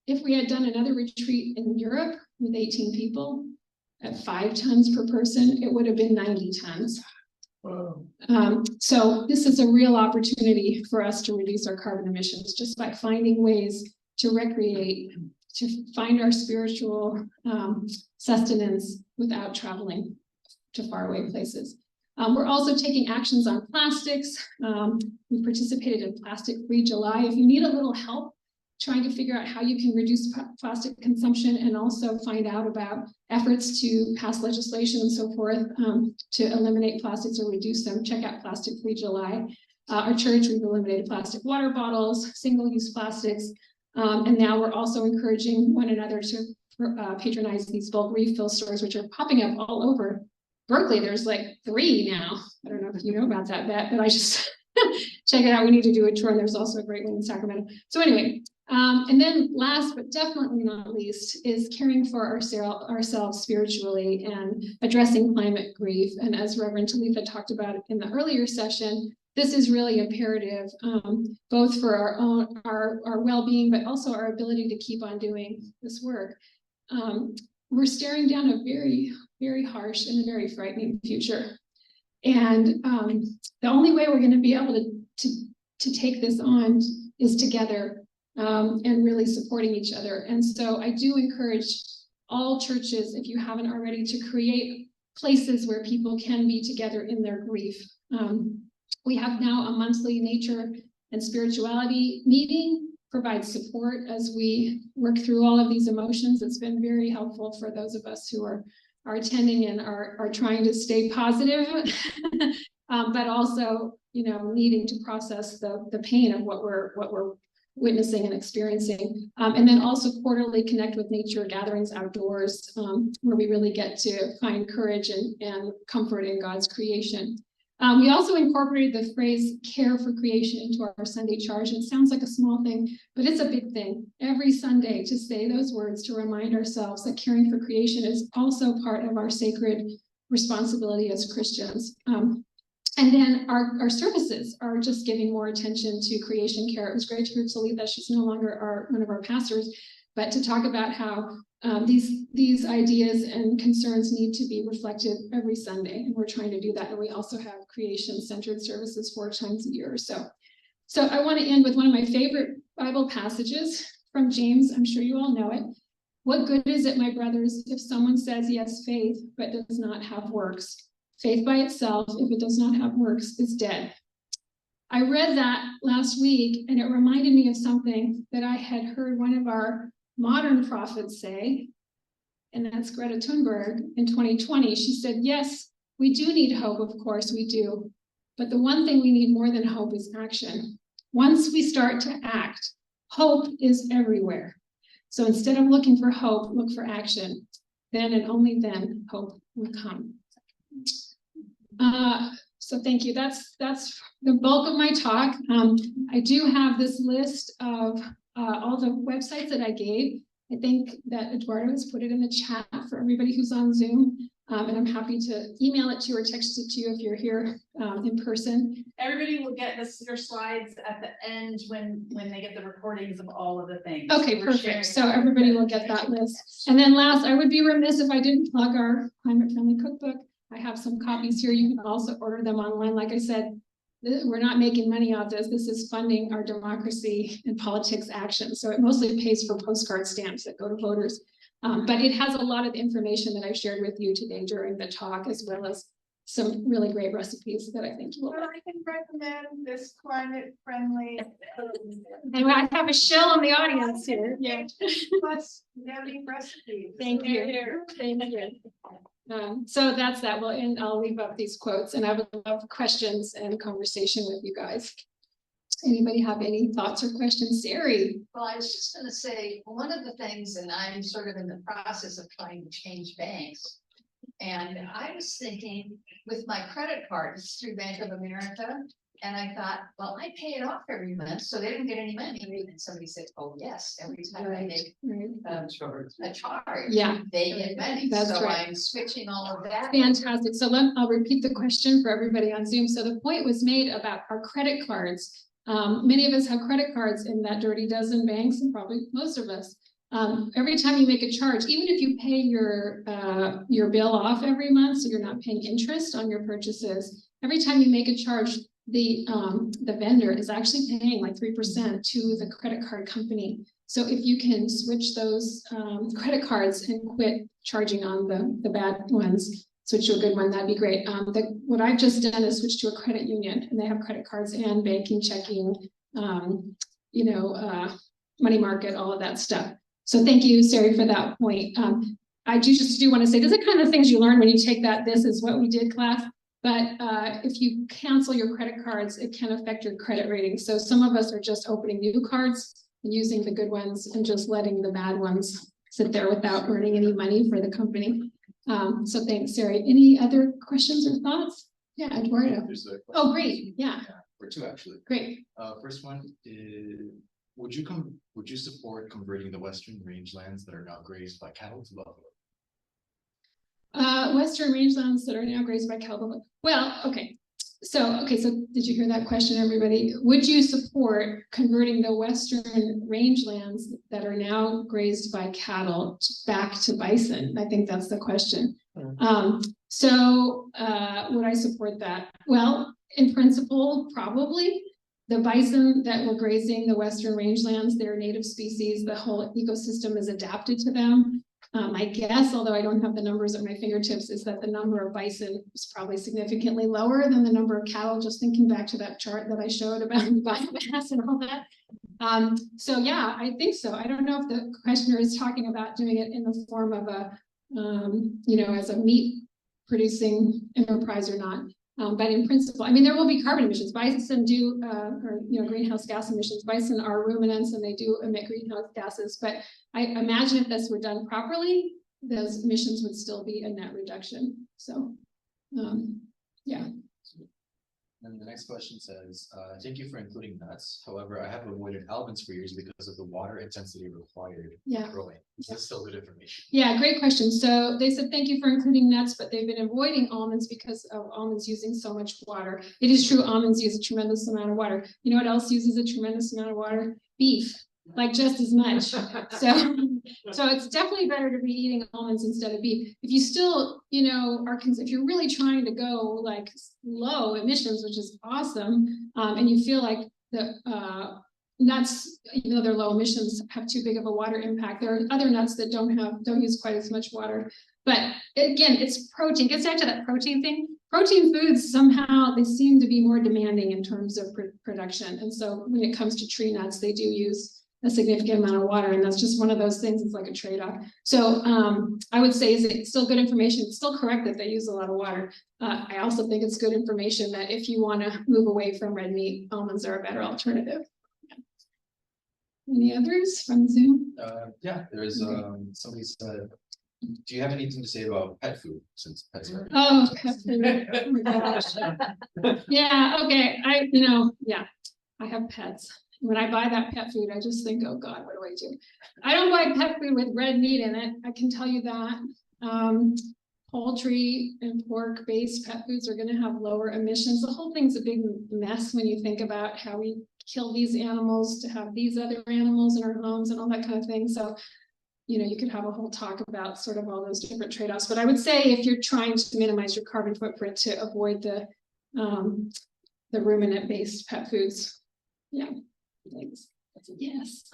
If we had done another retreat in Europe with 18 people at 5 tons per person, it would have been 90 tons. Wow. So this is a real opportunity for us to reduce our carbon emissions just by finding ways to recreate, to find our spiritual sustenance without traveling to faraway places. We're also taking actions on plastics. We participated in Plastic Free July. If you need a little help trying to figure out how you can reduce plastic consumption and also find out about efforts to pass legislation and so forth to eliminate plastics or reduce them, check out Plastic Free July. Our church, we've eliminated plastic water bottles, single-use plastics, and now we're also encouraging one another to patronize these bulk refill stores, which are popping up all over Berkeley. There's like 3 now. I don't know if you know about that, but I just check it out. We need to do a tour, and there's also a great one in Sacramento. So anyway, and then last but definitely not least is caring for ourselves spiritually and addressing climate grief. And as Reverend Talitha talked about in the earlier session, this is really imperative, both for our well-being, but also our ability to keep on doing this work. We're staring down a very, very harsh and a very frightening future. And the only way we're going to be able to take this on is together. And really supporting each other. And so I do encourage all churches, if you haven't already, to create places where people can be together in their grief. We have now a monthly nature and spirituality meeting, provides support as we work through all of these emotions. It's been very helpful for those of us who are attending and are trying to stay positive, but also, needing to process the pain of what we're witnessing and experiencing, and then also quarterly connect with nature gatherings outdoors, where we really get to find courage and comfort in God's creation. We also incorporated the phrase care for creation into our Sunday charge. It sounds like a small thing, but it's a big thing. Every Sunday to say those words, to remind ourselves that caring for creation is also part of our sacred responsibility as Christians. And then our services are just giving more attention to creation care. It was great to hear Talitha, she's no longer one of our pastors, but to talk about how these ideas and concerns need to be reflected every Sunday. And we're trying to do that. And we also have creation-centered services 4 times a year or so. So I want to end with one of my favorite Bible passages from James. I'm sure you all know it. What good is it, my brothers, if someone says he has faith, but does not have works? Faith by itself, if it does not have works, is dead. I read that last week, and it reminded me of something that I had heard one of our modern prophets say, and that's Greta Thunberg in 2020. She said, yes, we do need hope, of course we do. But the one thing we need more than hope is action. Once we start to act, hope is everywhere. So instead of looking for hope, look for action. Then and only then, hope will come. So thank you. That's the bulk of my talk. I do have this list of all the websites that I gave. I think that Eduardo has put it in the chat for everybody who's on Zoom. And I'm happy to email it to you or text it to you if you're here in person. Everybody will get your slides at the end when they get the recordings of all of the things. Okay, perfect. So everybody will get that list. And then last, I would be remiss if I didn't plug our climate friendly cookbook. I have some copies here. You can also order them online. Like I said, we're not making money off this. This is funding our democracy and politics action. So it mostly pays for postcard stamps that go to voters. But it has a lot of information that I've shared with you today during the talk, as well as some really great recipes that I think you will like. I can recommend this climate friendly. And I have a shill in the audience here. Yeah. Plus, many recipes. Thank you. Thank you. So that's that. Well, and I'll leave up these quotes, and I would love questions and conversation with you guys. Anybody have any thoughts or questions? Sari? Well, I was just gonna say, one of the things, and I'm sort of in the process of trying to change banks. And I was thinking with my credit card, it's through Bank of America. And I thought, well, I pay it off every month, so they don't get any money. And somebody said, oh, yes, every time I make a charge, Yeah, they get money. That's so right. I'm switching all of that. Fantastic. So I'll repeat the question for everybody on Zoom. So the point was made about our credit cards. Many of us have credit cards in that dirty dozen banks, and probably most of us. Every time you make a charge, even if you pay your bill off every month, so you're not paying interest on your purchases, every time you make a charge, the vendor is actually paying like 3% to the credit card company. So if you can switch those credit cards and quit charging on the bad ones, switch to a good one, that'd be great. What I've just done is switch to a credit union, and they have credit cards and banking, checking, money market, all of that stuff. So thank you, Sari, for that point. I just want to say, these are kind of things you learn when you take that "this is what we did" class. But if you cancel your credit cards, it can affect your credit rating. So some of us are just opening new cards and using the good ones and just letting the bad ones sit there without earning any money for the company. So thanks, Sari. Any other questions or thoughts? Yeah, Eduardo. Oh, great. Yeah. Or two, actually. Great. First one is, would you support converting the western rangelands that are now grazed by cattle to buffalo? Western rangelands that are now grazed by cattle. Well, okay. So did you hear that question, everybody? Would you support converting the western rangelands that are now grazed by cattle back to bison? I think that's the question. So would I support that? Well, in principle, probably. The bison that were grazing the western rangelands, they're native species. The whole ecosystem is adapted to them. My guess, although I don't have the numbers at my fingertips, is that the number of bison is probably significantly lower than the number of cattle, just thinking back to that chart that I showed about biomass and all that. So yeah, I think so. I don't know if the questioner is talking about doing it in the form of a, as a meat producing enterprise or not. But in principle, I mean, there will be carbon emissions. Bison do, greenhouse gas emissions. Bison are ruminants and they do emit greenhouse gases. But I imagine if this were done properly, those emissions would still be a net reduction. So, yeah. And the next question says, thank you for including nuts. However, I have avoided almonds for years because of the water intensity required for growing. Is this still good information? Yeah, great question. So they said, thank you for including nuts, but they've been avoiding almonds because of almonds using so much water. It is true, almonds use a tremendous amount of water. You know what else uses a tremendous amount of water? Beef, like just as much. So it's definitely better to be eating almonds instead of beef. If you still, if you're really trying to go like low emissions, which is awesome, and you feel like the nuts, even though they're low emissions, have too big of a water impact. There are other nuts that don't use quite as much water. But again, it's protein. It gets back to that protein thing. Protein foods, somehow they seem to be more demanding in terms of production. And so when it comes to tree nuts, they do use a significant amount of water, and that's just one of those things. It's like a trade-off. So I would say, is it still good information? It's still correct that they use a lot of water. I also think it's good information that if you want to move away from red meat, almonds are a better alternative. Any others from Zoom? Yeah, there's somebody said, do you have anything to say about pet food, since pets are? Oh, pet food. Oh my gosh. Yeah, okay. I have pets. when I buy that pet food, I just think, oh God, what do I do? I don't buy pet food with red meat in it. I can tell you that. Poultry and pork-based pet foods are going to have lower emissions. The whole thing's a big mess when you think about how we kill these animals to have these other animals in our homes and all that kind of thing. So, you know, you could have a whole talk about sort of all those different trade-offs. But I would say if you're trying to minimize your carbon footprint to avoid the ruminant-based pet foods. Yeah, thanks. Yes.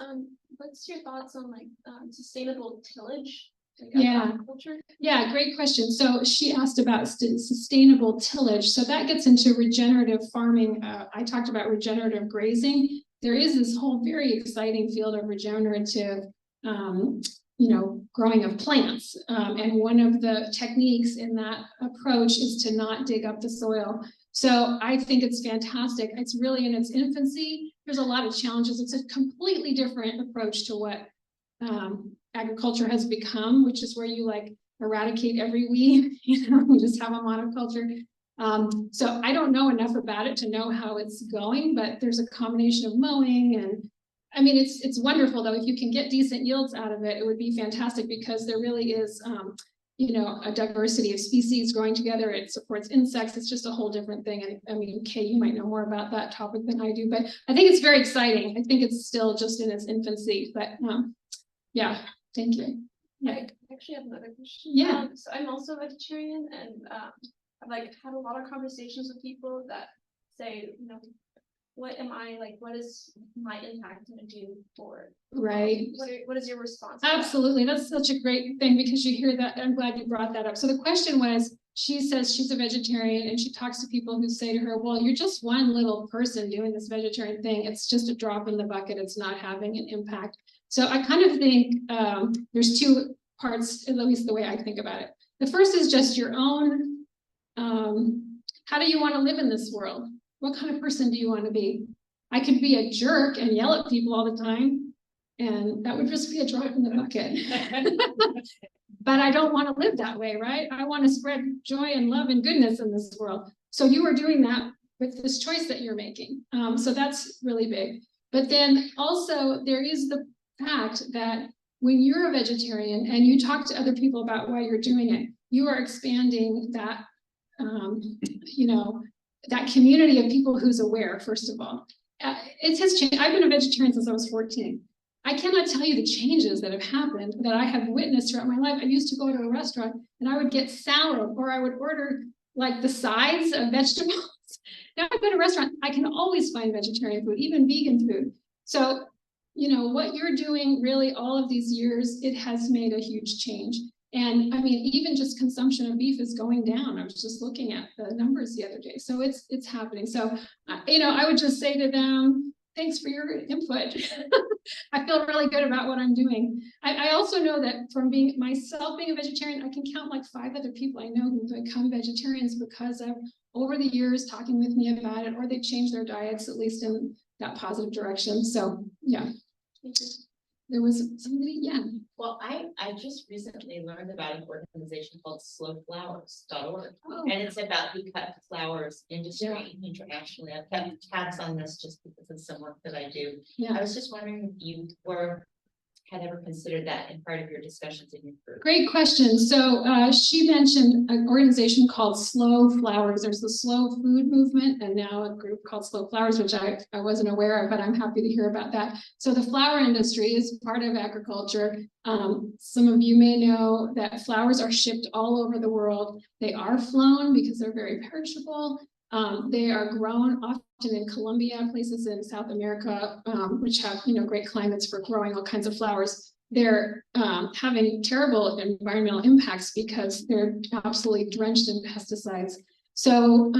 What's your thoughts on like sustainable tillage? Like Yeah. agriculture? Yeah, great question. So she asked about sustainable tillage. So that gets into regenerative farming. I talked about regenerative grazing. There is this whole very exciting field of regenerative, you know, growing of plants. And one of the techniques in that approach is to not dig up the soil. So I think it's fantastic. It's really in its infancy. There's a lot of challenges. It's a completely different approach to what agriculture has become, which is where you like eradicate every weed, you know, you just have a monoculture. So I don't know enough about it to know how it's going, but there's a combination of mowing and I mean, it's wonderful though. If you can get decent yields out of it, it would be fantastic because there really is, you know, a diversity of species growing together. It supports insects. It's just a whole different thing. And I mean, Kay, you might know more about that topic than I do, but I think it's very exciting. I think it's still just in its infancy, but yeah, thank you. Yeah. I actually have another question. Yeah. So I'm also vegetarian and I've like had a lot of conversations with people that say, you know, what is my impact going to do for right? What is your response? Absolutely, that's such a great thing because you hear that. I'm glad you brought that up. So the question was, she says she's a vegetarian and she talks to people who say to her, well, you're just one little person doing this vegetarian thing. It's just a drop in the bucket. It's not having an impact. So I kind of think there's two parts, at least the way I think about it. The first is just your own, how do you want to live in this world? What kind of person do you want to be? I could be a jerk and yell at people all the time, and that would just be a drop in the bucket. But I don't want to live that way, right? I want to spread joy and love and goodness in this world. So you are doing that with this choice that you're making. So that's really big. But then also there is the fact that when you're a vegetarian and you talk to other people about why you're doing it, you are expanding that, you know, that community of people who's aware, first of all. It has changed. I've been a vegetarian since I was 14. I cannot tell you the changes that have happened that I have witnessed throughout my life. I used to go to a restaurant and I would get salad or I would order like the sides of vegetables. Now I go to a restaurant, I can always find vegetarian food, even vegan food. So, you know, what you're doing really all of these years, it has made a huge change. And I mean, even just consumption of beef is going down. I was just looking at the numbers the other day. So it's happening. So, you know, I would just say to them, thanks for your input. I feel really good about what I'm doing. I also know that from being myself being a vegetarian, I can count like 5 other people I know who've become vegetarians because of over the years talking with me about it, or they changed their diets, at least in that positive direction. So yeah. There was somebody, yeah. Well, I just recently learned about an organization called slowflowers.org. Oh. And it's about the cut flowers industry internationally. I've kept tabs on this just because of some work that I do. Yeah. I was just wondering if you had ever considered that in part of your discussions in your group. Great question. So she mentioned an organization called Slow Flowers. There's the Slow Food Movement and now a group called Slow Flowers, which I wasn't aware of, but I'm happy to hear about that. So the flower industry is part of agriculture. Some of you may know that flowers are shipped all over the world. They are flown because they're very perishable. They are grown often in Colombia, places in South America, which have, you know, great climates for growing all kinds of flowers. They're having terrible environmental impacts because they're absolutely drenched in pesticides. So,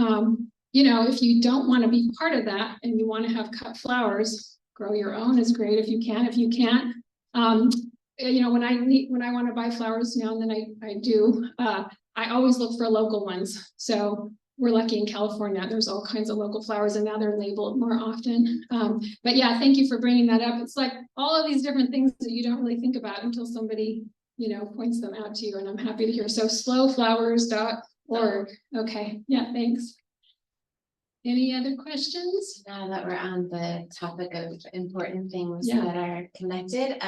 you know, if you don't want to be part of that and you want to have cut flowers, grow your own is great if you can. If you can't, you know, when I want to buy flowers now and then I do, I always look for local ones. So we're lucky in California, there's all kinds of local flowers and now they're labeled more often. But yeah, thank you for bringing that up. It's like all of these different things that you don't really think about until somebody, you know, points them out to you, and I'm happy to hear. So slowflowers.org. Okay, yeah, thanks. Any other questions? Now that we're on the topic of important things Yeah. that are connected,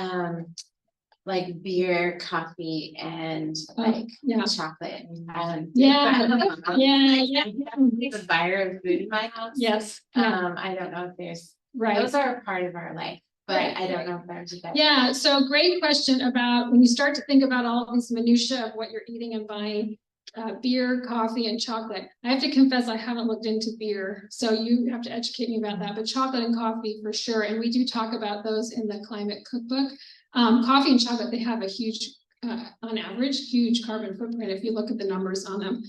like beer, coffee, and like Yeah, chocolate. yeah, Yeah. yeah. The buyer of food in my house. Yes, yeah, I don't know if there's, right. those are a part of our life, but Right, I don't know if there's a better. Yeah, so great question about when you start to think about all of these minutia of what you're eating and buying, beer, coffee, and chocolate. I have to confess, I haven't looked into beer, so you have to educate me about that, but chocolate and coffee for sure. And we do talk about those in the climate cookbook. Coffee and chocolate, they have a huge, on average, huge carbon footprint if you look at the numbers on them.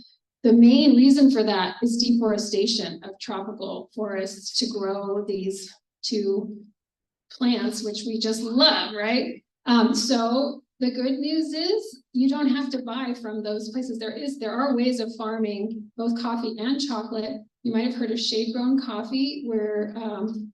The main reason for that is deforestation of tropical forests to grow these two plants, which we just love, right? So the good news is you don't have to buy from those places. There are ways of farming both coffee and chocolate. You might have heard of shade grown coffee, where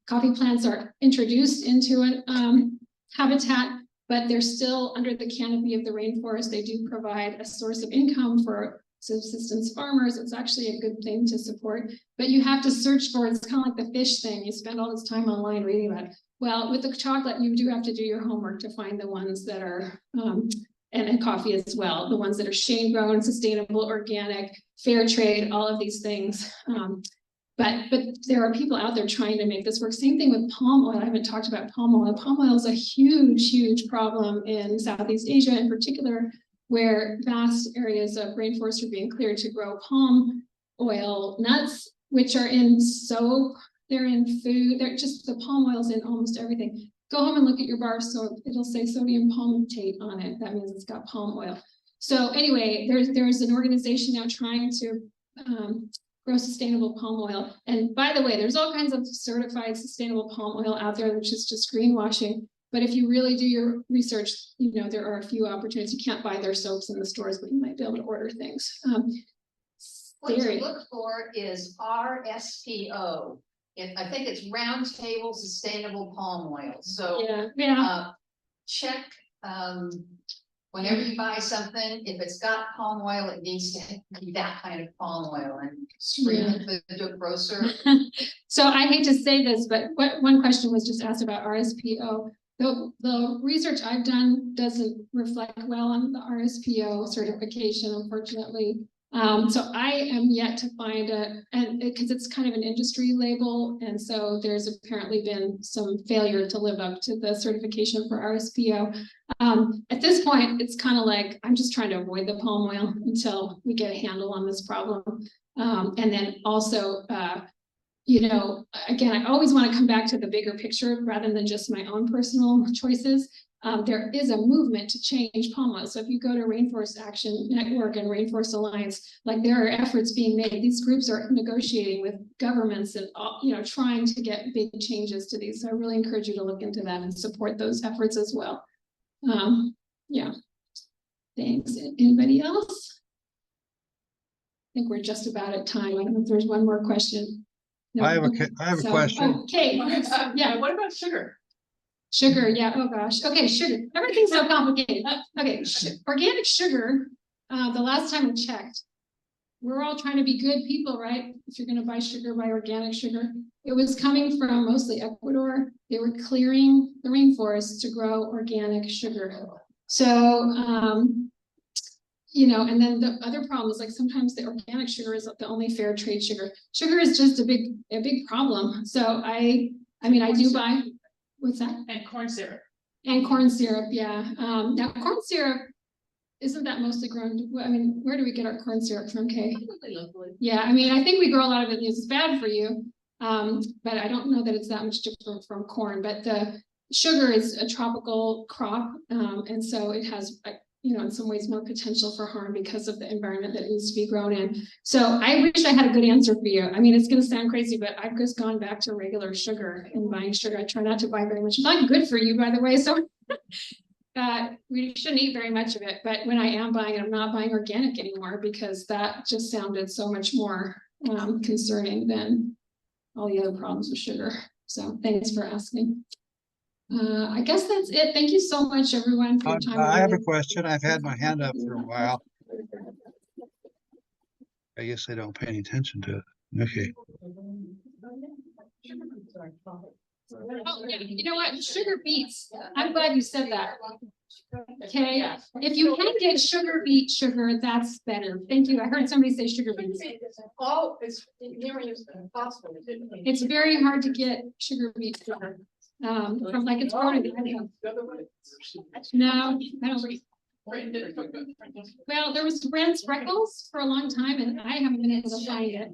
coffee plants are introduced into an habitat, but they're still under the canopy of the rainforest. They do provide a source of income for subsistence farmers. It's actually a good thing to support, but you have to search for it. It's kind of like the fish thing. You spend all this time online reading about it. Well, with the chocolate, you do have to do your homework to find the ones that are, and coffee as well, the ones that are shade grown, sustainable, organic, fair trade, all of these things. But there are people out there trying to make this work. Same thing with palm oil. I haven't talked about palm oil. Palm oil is a huge, huge problem in Southeast Asia in particular, where vast areas of rainforest are being cleared to grow palm oil nuts, which are in soap, they're in food, they're just, the palm oil's in almost everything. Go home and look at your bar soap. It'll say sodium palmitate on it. That means it's got palm oil. So anyway, there's an organization now trying to grow sustainable palm oil. And by the way, there's all kinds of certified sustainable palm oil out there, which is just greenwashing. But if you really do your research, you know, there are a few opportunities. You can't buy their soaps in the stores, but you might be able to order things. What to look for is RSPO. I think it's Roundtable Sustainable Palm Oil. So check whenever you buy something, if it's got palm oil, it needs to be that kind of palm oil, and scream at the grocer. So I hate to say this, but one question was just asked about RSPO. The research I've done doesn't reflect well on the RSPO certification, unfortunately. So I am yet to find and because it's kind of an industry label, and so there's apparently been some failure to live up to the certification for RSPO. At this point, it's kind of like I'm just trying to avoid the palm oil until we get a handle on this problem. And then also, you know, again, I always want to come back to the bigger picture rather than just my own personal choices. There is a movement to change palm oil. So if you go to Rainforest Action Network and Rainforest Alliance, like there are efforts being made. These groups are negotiating with governments and, you know, trying to get big changes to these. So I really encourage you to look into that and support those efforts as well. Yeah, thanks. Anybody else? I think we're just about at time. I don't know if there's one more question. No, I have a question. Okay, yeah. What about sugar? Sugar, yeah, oh gosh. Okay, sugar. Everything's so complicated. Okay, organic sugar, the last time I checked, we're all trying to be good people, right? If you're going to buy sugar, buy organic sugar. It was coming from mostly Ecuador. They were clearing the rainforest to grow organic sugar. So, you know, and then the other problem is like sometimes the organic sugar is the only fair trade sugar. Sugar is just a big problem. So I mean, I do buy. What's that? And corn syrup. And corn syrup, yeah. Now corn syrup, isn't that mostly grown? I mean, where do we get our corn syrup from, Kay? Locally. Yeah, I mean, I think we grow a lot of it and it's bad for you. But I don't know that it's that much different from corn. But the sugar is a tropical crop. And so it has, you know, in some ways more potential for harm because of the environment that it needs to be grown in. So I wish I had a good answer for you. I mean, it's going to sound crazy, but I've just gone back to regular sugar and buying sugar. I try not to buy very much. It's not good for you, by the way. So we shouldn't eat very much of it. But when I am buying it, I'm not buying organic anymore because that just sounded so much more concerning than all the other problems with sugar. So thanks for asking. I guess that's it. Thank you so much, everyone, for your time. I have a question. I've had my hand up for a while. I guess I don't pay any attention to it. Okay. Oh, yeah, you know what? Sugar beets. I'm glad you said that. Okay, if you can get sugar beet sugar, that's better. Thank you. I heard somebody say sugar beets. Oh, it's nearly impossible. It's very hard to get sugar beet sugar. From like it's grown in the No, I don't. Well, there was Brand's Freckles for a long time and I haven't been able to find it.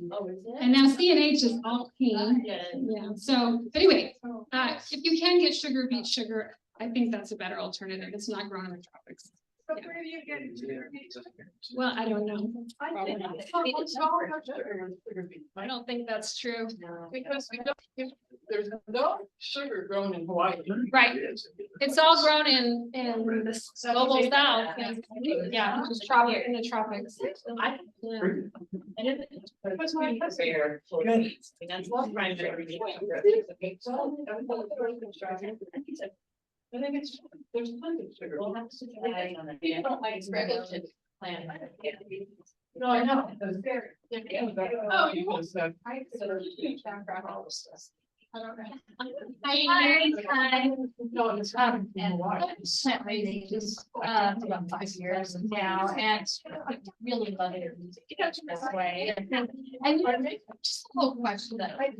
And now CNH is all pink. Yeah, so, but anyway, if you can get sugar beet sugar, I think that's a better alternative. It's not grown in the tropics. But where do you get sugar beet sugar? Well, I don't know. I think I don't think that's true. because there's no sugar grown in Hawaii. Right. It's all grown in the global south. Yeah, just tropic in the tropics. I didn't. What's my fair? That's one primary. I think it's, there's plenty of sugar. We'll have to try on it. Yeah. Don't like it's regulated. Plan. No, I know. It's very. Oh, you was, I all this stuff. I don't know. No, it's. Sent me these, about 5 years now, and really love it this way. And just a little question that I.